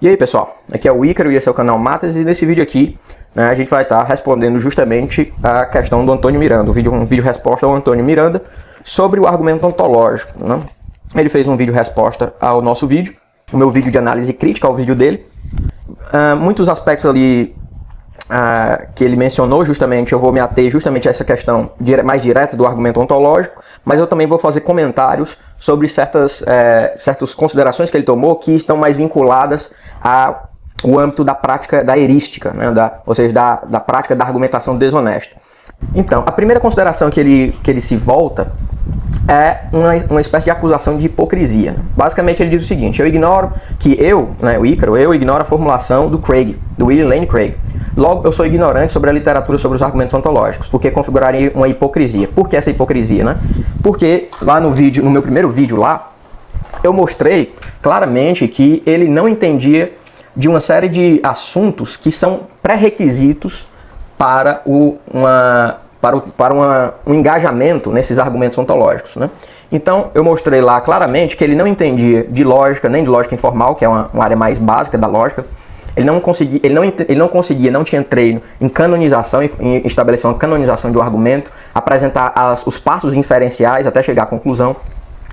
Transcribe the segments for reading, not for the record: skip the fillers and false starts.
E aí pessoal, aqui é o Ícaro e esse é o canal Matas, e nesse vídeo aqui a gente vai estar respondendo justamente a questão do Antônio Miranda, um vídeo resposta ao Antônio Miranda sobre o argumento ontológico, né? Ele fez um vídeo resposta ao nosso vídeo, o meu vídeo de análise crítica ao vídeo dele. Muitos aspectos ali que ele mencionou, justamente, eu vou me ater justamente a essa questão mais direta do argumento ontológico, mas eu também vou fazer comentários sobre certas considerações que ele tomou que estão mais vinculadas ao âmbito da prática da erística, né? Ou seja, da prática da argumentação desonesta. Então, a primeira consideração que ele se volta é uma espécie de acusação de hipocrisia. Basicamente ele diz o seguinte: eu ignoro que o Ícaro, eu ignoro a formulação do Craig, do William Lane Craig. Logo, eu sou ignorante sobre a literatura sobre os argumentos ontológicos, porque configuraria uma hipocrisia. Por que essa hipocrisia, né? Porque lá no meu primeiro vídeo lá, eu mostrei claramente que ele não entendia de uma série de assuntos que são pré-requisitos para um engajamento nesses argumentos ontológicos, né? Então, eu mostrei lá claramente que ele não entendia de lógica, nem de lógica informal, que é uma área mais básica da lógica. Ele não tinha treino em canonização, em estabelecer uma canonização de um argumento, apresentar os passos inferenciais até chegar à conclusão.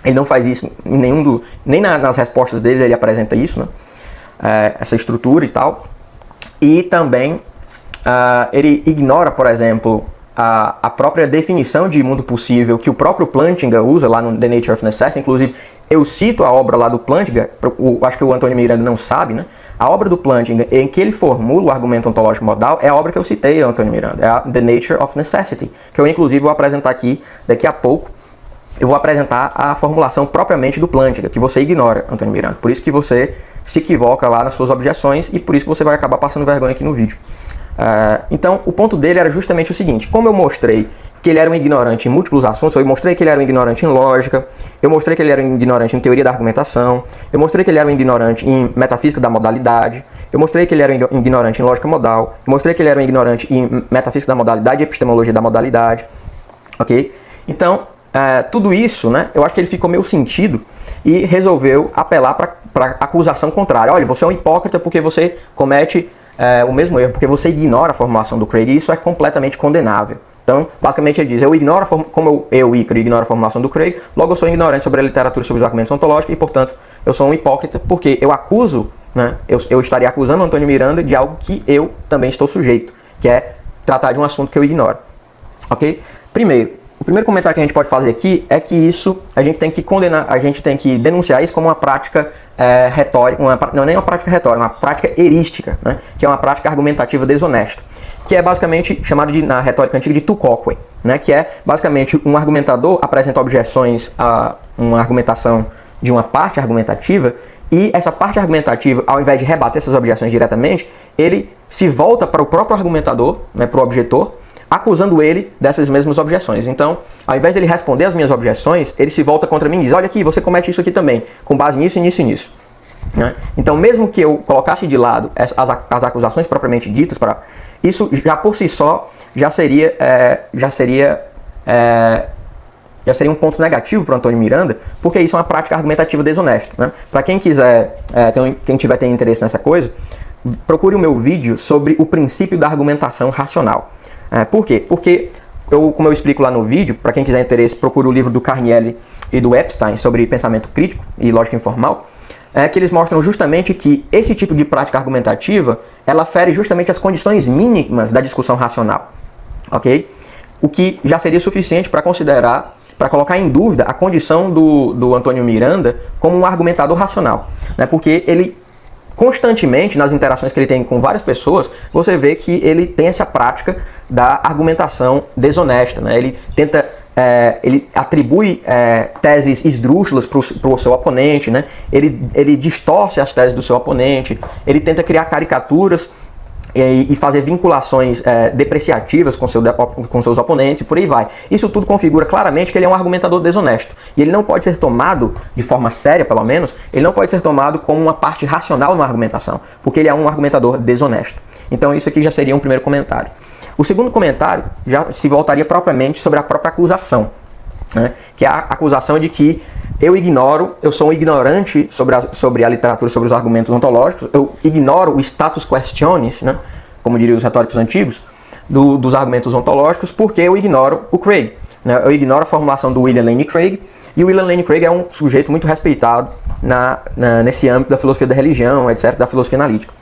Ele não faz isso nem nas respostas dele ele apresenta isso, né? Essa estrutura e tal. E também ele ignora, por exemplo, a própria definição de mundo possível que o próprio Plantinga usa lá no The Nature of Necessity. Inclusive, eu cito a obra lá do Plantinga, acho que o Antônio Miranda não sabe, né? A obra do Plantinga, em que ele formula o argumento ontológico modal, é a obra que eu citei, Antônio Miranda, é a The Nature of Necessity, que eu inclusive vou apresentar aqui daqui a pouco. Eu vou apresentar a formulação propriamente do Plantinga, que você ignora, Antônio Miranda. Por isso que você se equivoca lá nas suas objeções e por isso que você vai acabar passando vergonha aqui no vídeo. Então, o ponto dele era justamente o seguinte: como eu mostrei que ele era um ignorante em múltiplos assuntos, eu mostrei que ele era um ignorante em lógica, eu mostrei que ele era um ignorante em teoria da argumentação, eu mostrei que ele era um ignorante em metafísica da modalidade, eu mostrei que ele era um ignorante em lógica modal, eu mostrei que ele era um ignorante em metafísica da modalidade e epistemologia da modalidade, ok? Então, tudo isso, né, eu acho que ele ficou meio sentido e resolveu apelar para a acusação contrária. Olha, você é um hipócrita porque você comete o mesmo erro, porque você ignora a formulação do Craig, e isso é completamente condenável. Então, basicamente ele diz: eu ignoro, como eu Ícaro, ignoro a formulação do Craig, logo eu sou ignorante sobre a literatura sobre os argumentos ontológicos e, portanto, eu sou um hipócrita porque eu acuso, né, eu estaria acusando o Antônio Miranda de algo que eu também estou sujeito, que é tratar de um assunto que eu ignoro. Ok? O primeiro comentário que a gente pode fazer aqui é que isso a gente tem que condenar, a gente tem que denunciar isso como uma prática retórica, não é nem uma prática retórica, uma prática erística, né? Que é uma prática argumentativa desonesta, que é basicamente chamado na retórica antiga de tu quoque, né? Que é basicamente um argumentador apresenta objeções a uma argumentação de uma parte argumentativa, e essa parte argumentativa, ao invés de rebater essas objeções diretamente, ele se volta para o próprio argumentador, né, para o objetor, acusando ele dessas mesmas objeções. Então, ao invés dele responder as minhas objeções, ele se volta contra mim e diz: olha aqui, você comete isso aqui também, com base nisso, nisso e nisso. Né? Então, mesmo que eu colocasse de lado as acusações propriamente ditas, isso já por si só já seria um ponto negativo para o Antônio Miranda, porque isso é uma prática argumentativa desonesta. Né? Para quem quiser, quem tiver interesse nessa coisa, procure o meu vídeo sobre o princípio da argumentação racional. Por quê? Porque, como eu explico lá no vídeo, para quem quiser interesse, procure o livro do Carnielli e do Epstein sobre pensamento crítico e lógica informal, que eles mostram justamente que esse tipo de prática argumentativa, ela fere justamente as condições mínimas da discussão racional, ok? O que já seria suficiente para colocar em dúvida a condição do Antônio Miranda como um argumentador racional, né? Porque ele constantemente, nas interações que ele tem com várias pessoas, você vê que ele tem essa prática da argumentação desonesta, né? Ele atribui teses esdrúxulas para o seu oponente, né? Ele distorce as teses do seu oponente, ele tenta criar caricaturas e fazer vinculações depreciativas com seus oponentes e por aí vai. Isso tudo configura claramente que ele é um argumentador desonesto. E ele não pode ser tomado, de forma séria pelo menos, ele não pode ser tomado como uma parte racional na argumentação, porque ele é um argumentador desonesto. Então isso aqui já seria um primeiro comentário. O segundo comentário já se voltaria propriamente sobre a própria acusação. né? Que é a acusação de que eu sou um ignorante sobre a literatura, sobre os argumentos ontológicos, eu ignoro o status questionis, né? Como diriam os retóricos antigos, dos argumentos ontológicos, porque eu ignoro o Craig. Né? Eu ignoro a formulação do William Lane Craig, e o William Lane Craig é um sujeito muito respeitado nesse âmbito da filosofia da religião, etc., da filosofia analítica.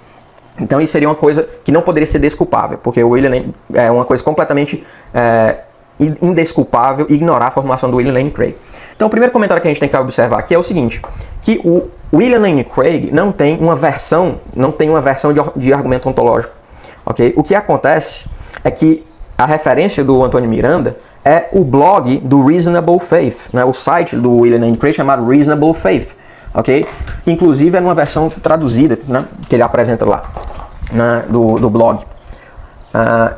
Então isso seria uma coisa que não poderia ser desculpável, porque o William Lane é uma coisa completamente indesculpável ignorar a formulação do William Lane Craig. Então o primeiro comentário que a gente tem que observar aqui é o seguinte, que o William Lane Craig não tem uma versão de argumento ontológico. Okay? O que acontece é que a referência do Antônio Miranda é o blog do Reasonable Faith, né? O site do William Lane Craig chamado Reasonable Faith, ok? Inclusive é numa versão traduzida, né? Que ele apresenta lá, né? do blog.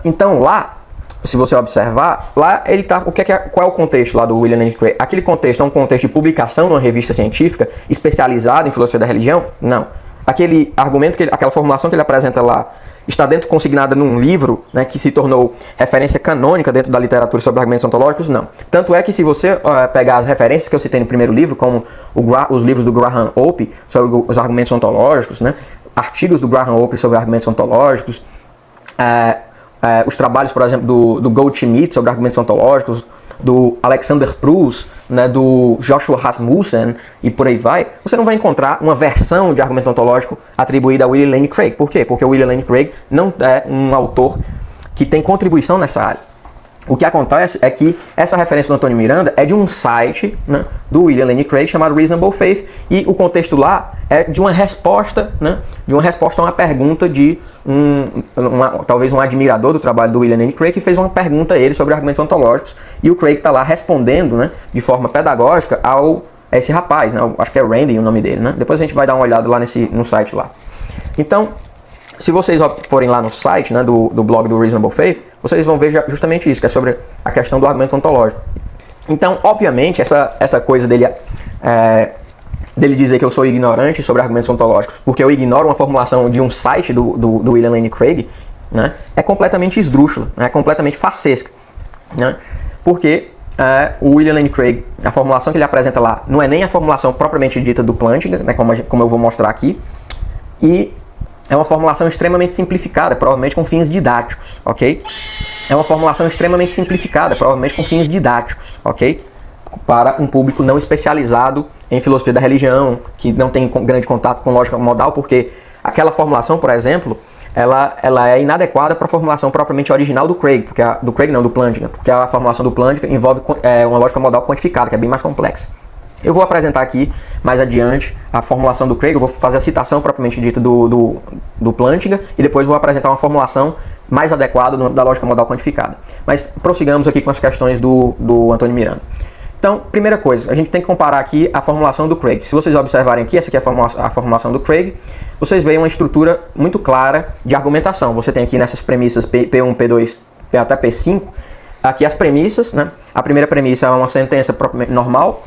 Então lá, se você observar, lá ele tá, qual é o contexto lá do William Lane Craig? Aquele contexto é um contexto de publicação numa revista científica especializada em filosofia da religião? Não. Aquele argumento, aquela formulação que ele apresenta lá está consignada num livro, né, que se tornou referência canônica dentro da literatura sobre argumentos ontológicos? Não. Tanto é que se você pegar as referências que eu citei no primeiro livro, como os livros do Graham Hope sobre os argumentos ontológicos, né, artigos do Graham Hope sobre argumentos ontológicos, os trabalhos, por exemplo, do Goldschmidt sobre argumentos ontológicos, do Alexander Proust, né, do Joshua Rasmussen e por aí vai, você não vai encontrar uma versão de argumento ontológico atribuída a William Lane Craig. Por quê? Porque o William Lane Craig não é um autor que tem contribuição nessa área. O que acontece é que essa referência do Antônio Miranda é de um site, né, do William Lane Craig chamado Reasonable Faith, e o contexto lá é de uma resposta, né, a uma pergunta de talvez um admirador do trabalho do William Lane Craig, que fez uma pergunta a ele sobre argumentos ontológicos, e o Craig está lá respondendo, né, de forma pedagógica a esse rapaz, né, acho que é Randy o nome dele, né? Depois a gente vai dar uma olhada lá no site lá. Então, se vocês forem lá no site, né, do blog do Reasonable Faith, vocês vão ver justamente isso, que é sobre a questão do argumento ontológico. Então, obviamente, essa coisa dele dizer que eu sou ignorante sobre argumentos ontológicos, porque eu ignoro uma formulação de um site do William Lane Craig, né, é completamente esdrúxula, é completamente farsesca. Né, porque o William Lane Craig, a formulação que ele apresenta lá, não é nem a formulação propriamente dita do Plantinga, né, como eu vou mostrar aqui, e é uma formulação extremamente simplificada, provavelmente com fins didáticos, ok? É uma formulação extremamente simplificada, provavelmente com fins didáticos, ok? Para um público não especializado em filosofia da religião, que não tem grande contato com lógica modal, porque aquela formulação, por exemplo, ela é inadequada para a formulação propriamente original do Craig, do Plantinga, porque a formulação do Plantinga envolve uma lógica modal quantificada, que é bem mais complexa. Eu vou apresentar aqui, mais adiante, a formulação do Craig, eu vou fazer a citação propriamente dita do Plantinga, e depois vou apresentar uma formulação mais adequada da lógica modal quantificada. Mas prossigamos aqui com as questões do Antônio Miranda. Então, primeira coisa, a gente tem que comparar aqui a formulação do Craig. Se vocês observarem aqui, essa aqui é a formulação do Craig, vocês veem uma estrutura muito clara de argumentação. Você tem aqui nessas premissas P1, P2, até P5, aqui as premissas, né? A primeira premissa é uma sentença normal,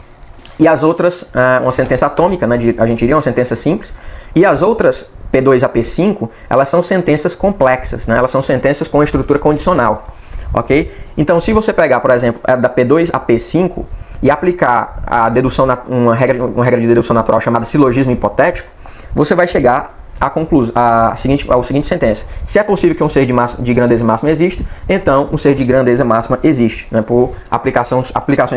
e as outras, uma sentença atômica, né, a gente diria uma sentença simples, e as outras, P2 a P5, elas são sentenças complexas, né, elas são sentenças com estrutura condicional, ok? Então, se você pegar, por exemplo, da P2 a P5 e aplicar a dedução, uma regra de dedução natural chamada silogismo hipotético, você vai chegar à seguinte sentença: se é possível que um ser de grandeza máxima exista, então um ser de grandeza máxima existe, né, por aplicações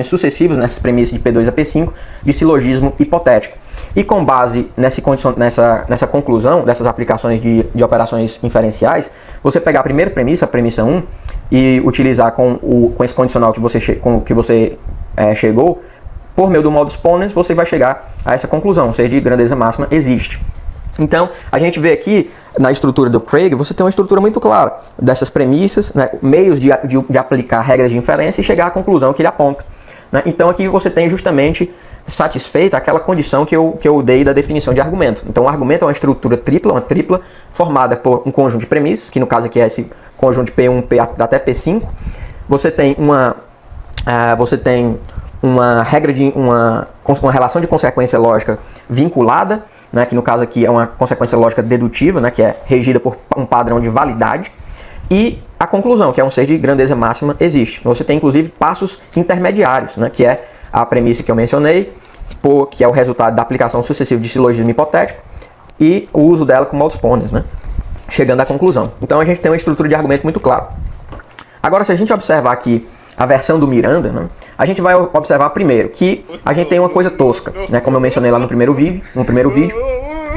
sucessivas nessas premissas de P2 a P5 de silogismo hipotético. E com base nessa conclusão dessas aplicações de operações inferenciais, você pegar a primeira premissa, a premissa 1, e utilizar com esse condicional que você chegou, por meio do modus ponens, você vai chegar a essa conclusão: um ser de grandeza máxima existe. Então, a gente vê aqui, na estrutura do Craig, você tem uma estrutura muito clara dessas premissas, né, meios de aplicar regras de inferência e chegar à conclusão que ele aponta. Né? Então, aqui você tem justamente satisfeita aquela condição que eu dei da definição de argumento. Então, o argumento é uma estrutura tripla, formada por um conjunto de premissas, que no caso aqui é esse conjunto de P1, até P5. Você tem uma relação de consequência lógica vinculada, né, que no caso aqui é uma consequência lógica dedutiva, né, que é regida por um padrão de validade. e a conclusão, que é um ser de grandeza máxima, existe. Você tem, inclusive, passos intermediários, né, que é a premissa que eu mencionei, que é o resultado da aplicação sucessiva de silogismo hipotético e o uso dela com modus ponens, né, chegando à conclusão. Então a gente tem uma estrutura de argumento muito clara. Agora, se a gente observar aqui a versão do Miranda, né, a gente vai observar primeiro que a gente tem uma coisa tosca, né, como eu mencionei lá no primeiro vídeo,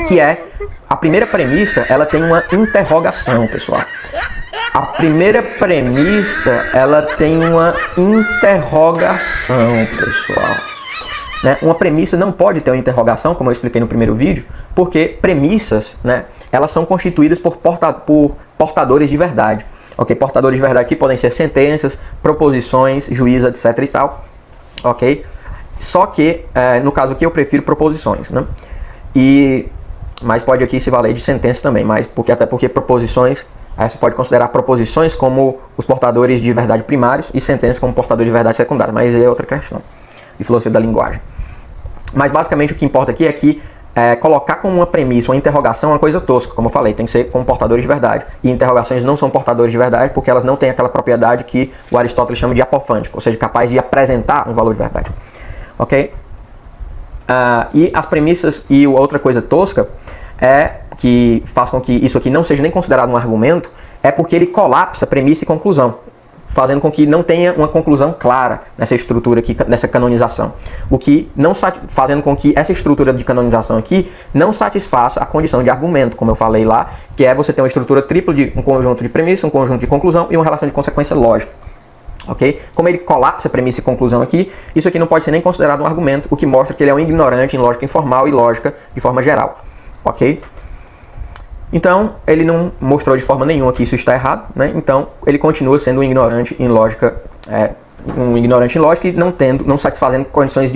que é a primeira premissa, ela tem uma interrogação, pessoal. A primeira premissa, ela tem uma interrogação, pessoal. Né? Uma premissa não pode ter uma interrogação, como eu expliquei no primeiro vídeo, porque premissas, né, elas são constituídas por portadores de verdade. Ok? Portadores de verdade que podem ser sentenças, proposições, juízo, etc e tal. Ok? Só que, no caso aqui, eu prefiro proposições, né? Mas pode aqui se valer de sentença também, até porque proposições, você pode considerar proposições como os portadores de verdade primários e sentenças como portadores de verdade secundária, mas é outra questão de filosofia da linguagem. Mas basicamente o que importa aqui é que colocar como uma premissa, uma interrogação, é uma coisa tosca, como eu falei, tem que ser como portadores de verdade. E interrogações não são portadores de verdade porque elas não têm aquela propriedade que o Aristóteles chama de apofântico, ou seja, capaz de apresentar um valor de verdade. Ok? E as premissas e outra coisa tosca que faz com que isso aqui não seja nem considerado um argumento é porque ele colapsa premissa e conclusão, fazendo com que não tenha uma conclusão clara nessa estrutura aqui, nessa canonização. Fazendo com que essa estrutura de canonização aqui não satisfaça a condição de argumento, como eu falei lá, que é você ter uma estrutura tripla de um conjunto de premissa, um conjunto de conclusão e uma relação de consequência lógica. Ok? Como ele colapsa premissa e conclusão aqui, isso aqui não pode ser nem considerado um argumento, o que mostra que ele é um ignorante em lógica informal e lógica de forma geral. Ok? Então, ele não mostrou de forma nenhuma que isso está errado, né? Então, ele continua sendo um ignorante em lógica, e não satisfazendo condições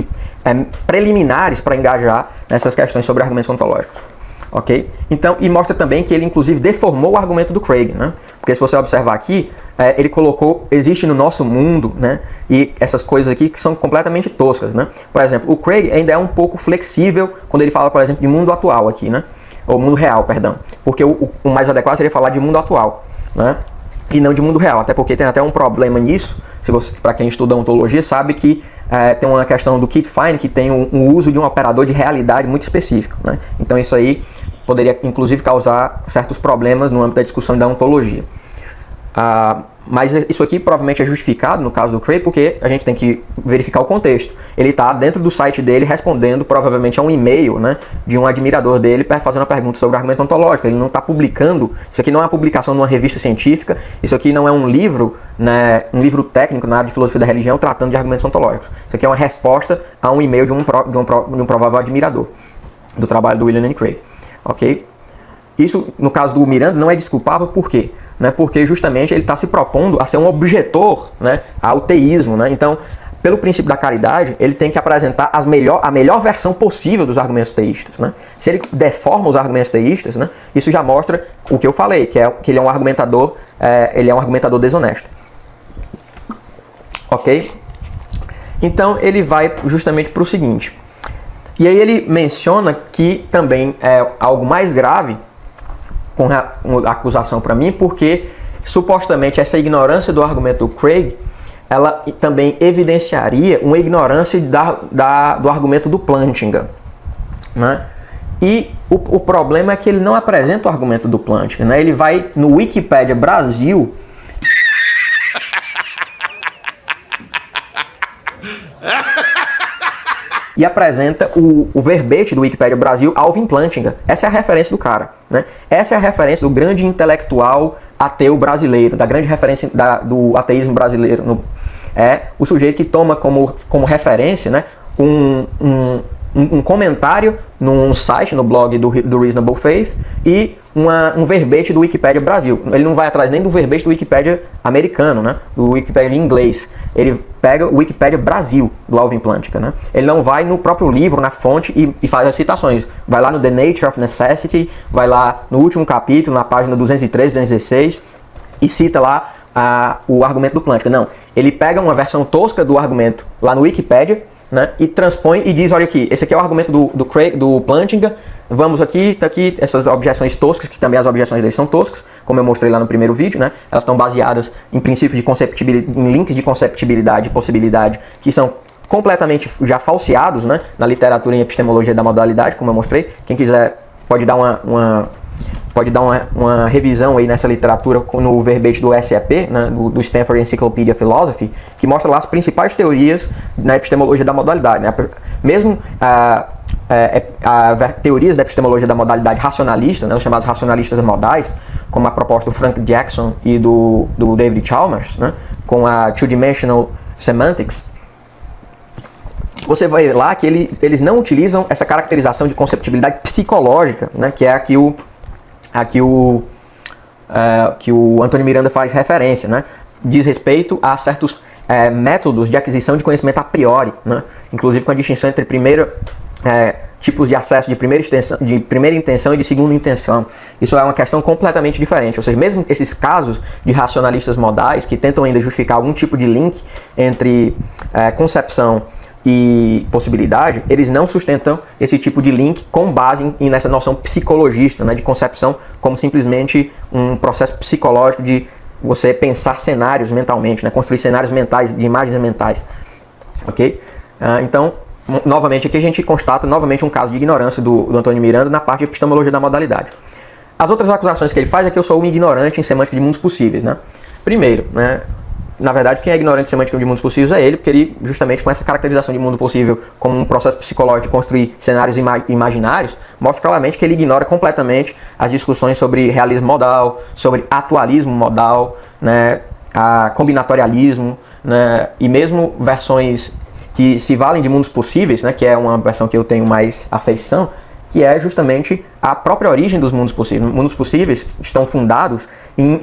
preliminares para engajar nessas questões sobre argumentos ontológicos. Ok? Então, e mostra também que ele, inclusive, deformou o argumento do Craig, né? Porque se você observar aqui, ele colocou, existe no nosso mundo, né? E essas coisas aqui que são completamente toscas, né? Por exemplo, o Craig ainda é um pouco flexível quando ele fala, por exemplo, de mundo atual aqui, né? Ou mundo real, perdão. Porque o mais adequado seria falar de mundo atual, né? E não de mundo real, até porque tem até um problema nisso. Para quem estuda ontologia, sabe que tem uma questão do Kitt-Fine, que tem um uso de um operador de realidade muito específico, né? Então isso aí poderia inclusive causar certos problemas no âmbito da discussão da ontologia. Mas isso aqui provavelmente é justificado no caso do Craig, porque a gente tem que verificar o contexto. Ele está dentro do site dele respondendo provavelmente a um e-mail, né, de um admirador dele fazendo uma pergunta sobre argumento ontológico. Ele não está publicando, isso aqui não é uma publicação numa revista científica, isso aqui não é um livro, né, um livro técnico na área de filosofia da religião tratando de argumentos ontológicos. Isso aqui é uma resposta a um e-mail de um provável admirador do trabalho do William Lane Craig. Ok? Isso, no caso do Miranda, não é desculpável, por quê? Né, porque justamente ele está se propondo a ser um objetor, né, ao teísmo. Né? Então, pelo princípio da caridade, ele tem que apresentar a melhor versão possível dos argumentos teístas. Né? Se ele deforma os argumentos teístas, né, isso já mostra o que eu falei, que ele é um argumentador, desonesto. Ok? Então, ele vai justamente para o seguinte. E aí ele menciona que também é algo mais grave com a acusação para mim, porque supostamente essa ignorância do argumento do Craig, ela também evidenciaria uma ignorância do argumento do Plantinga, né? E o problema é que ele não apresenta o argumento do Plantinga, né? Ele vai no Wikipedia Brasil e apresenta o verbete do Wikipedia Brasil, Alvin Plantinga. Essa é a referência do cara, né? Essa é a referência do grande intelectual ateu brasileiro, da grande referência do ateísmo brasileiro. É o sujeito que toma como referência, né, um comentário num site, no blog do Reasonable Faith, e um verbete do Wikipedia Brasil. Ele não vai atrás nem do verbete do Wikipedia americano, né? Do Wikipedia em inglês. Ele pega o Wikipedia Brasil, do Alvin Plantinga, né? Ele não vai no próprio livro, na fonte, e faz as citações. Vai lá no The Nature of Necessity, vai lá no último capítulo, na página 203, 216, e cita lá o argumento do Plantinga. Não, ele pega uma versão tosca do argumento lá no Wikipedia, né, e transpõe e diz, olha aqui, esse aqui é o argumento do Plantinga, vamos aqui, tá aqui essas objeções toscas, que também as objeções deles são toscas, como eu mostrei lá no primeiro vídeo, né? Elas estão baseadas em princípios de conceptibilidade, em links de conceptibilidade e possibilidade, que são completamente já falseados, né? Na literatura em epistemologia da modalidade, como eu mostrei. Quem quiser pode dar uma revisão aí nessa literatura no verbete do SEP, né, do Stanford Encyclopedia of Philosophy, que mostra lá as principais teorias na epistemologia da modalidade. Né? Mesmo teorias da epistemologia da modalidade racionalista, né, os chamados racionalistas modais, como a proposta do Frank Jackson e do David Chalmers, né, com a Two-Dimensional Semantics, você vai ver lá que eles não utilizam essa caracterização de conceptibilidade psicológica, né, que é a que o Antônio Miranda faz referência, né? Diz respeito a certos métodos de aquisição de conhecimento a priori, né? Inclusive com a distinção entre tipos de acesso de primeira intenção e de segunda intenção. Isso é uma questão completamente diferente, ou seja, mesmo esses casos de racionalistas modais que tentam ainda justificar algum tipo de link entre concepção e possibilidade, eles não sustentam esse tipo de link com base nessa noção psicologista, né, de concepção como simplesmente um processo psicológico de você pensar cenários mentalmente, né, construir cenários mentais, de imagens mentais, ok? Então, novamente aqui a gente constata novamente um caso de ignorância do Antônio Miranda na parte de epistemologia da modalidade. As outras acusações que ele faz é que eu sou um ignorante em semântica de mundos possíveis, né? Primeiro, né, na verdade, quem é ignorante em semântica de mundos possíveis é ele, porque ele, justamente com essa caracterização de mundo possível como um processo psicológico de construir cenários imaginários, mostra claramente que ele ignora completamente as discussões sobre realismo modal, sobre atualismo modal, né, a combinatorialismo, né, e mesmo versões que se valem de mundos possíveis, né, que é uma versão que eu tenho mais afeição, que é justamente a própria origem dos mundos possíveis. Mundos possíveis estão fundados em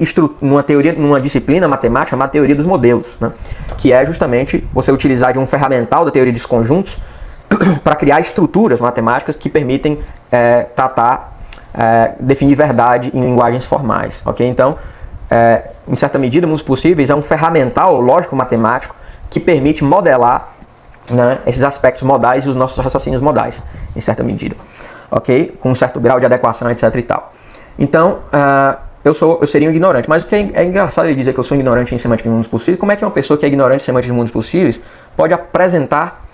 numa disciplina matemática chamada teoria dos modelos, né? Que é justamente você utilizar de um ferramental da teoria dos conjuntos para criar estruturas matemáticas que permitem definir verdade em linguagens formais. Okay? Então, em certa medida, mundos possíveis é um ferramental lógico-matemático que permite modelar, né, esses aspectos modais e os nossos raciocínios modais, em certa medida. Ok? Com um certo grau de adequação, etc e tal. Então, eu seria um ignorante. Mas o que é engraçado ele dizer que eu sou ignorante em semântica de mundos possíveis. Como é que uma pessoa que é ignorante em semântica de mundos possíveis pode apresentar,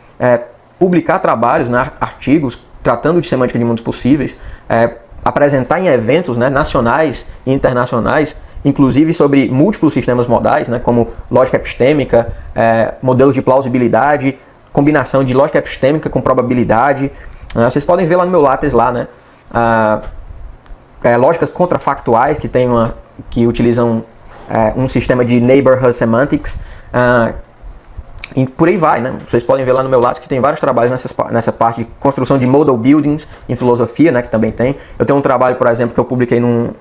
publicar trabalhos, né, artigos tratando de semântica de mundos possíveis, apresentar em eventos, né, nacionais e internacionais, inclusive sobre múltiplos sistemas modais, né, como lógica epistêmica, modelos de plausibilidade, combinação de lógica epistêmica com probabilidade. Vocês podem ver lá no meu látex lá, né? Lógicas contrafactuais que utilizam um sistema de neighborhood semantics, e por aí vai, né? Vocês podem ver lá no meu látex que tem vários trabalhos nessa parte de construção de model buildings em filosofia, né? Que também tem. Eu tenho um trabalho, por exemplo, que eu publiquei num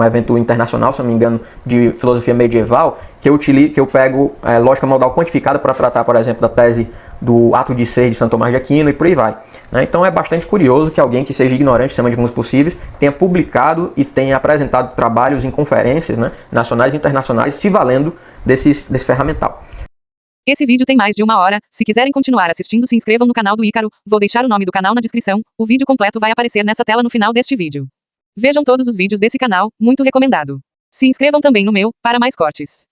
evento internacional, se não me engano, de filosofia medieval, que eu pego lógica modal quantificada para tratar, por exemplo, da tese do ato de ser de Santo Tomás de Aquino e por aí vai. Né? Então é bastante curioso que alguém que seja ignorante de semântica de mundos possíveis tenha publicado e tenha apresentado trabalhos em conferências, né, nacionais e internacionais, se valendo desse ferramental. Esse vídeo tem mais de 1 hora. Se quiserem continuar assistindo, se inscrevam no canal do Ícaro. Vou deixar o nome do canal na descrição. O vídeo completo vai aparecer nessa tela no final deste vídeo. Vejam todos os vídeos desse canal, muito recomendado. Se inscrevam também no meu, para mais cortes.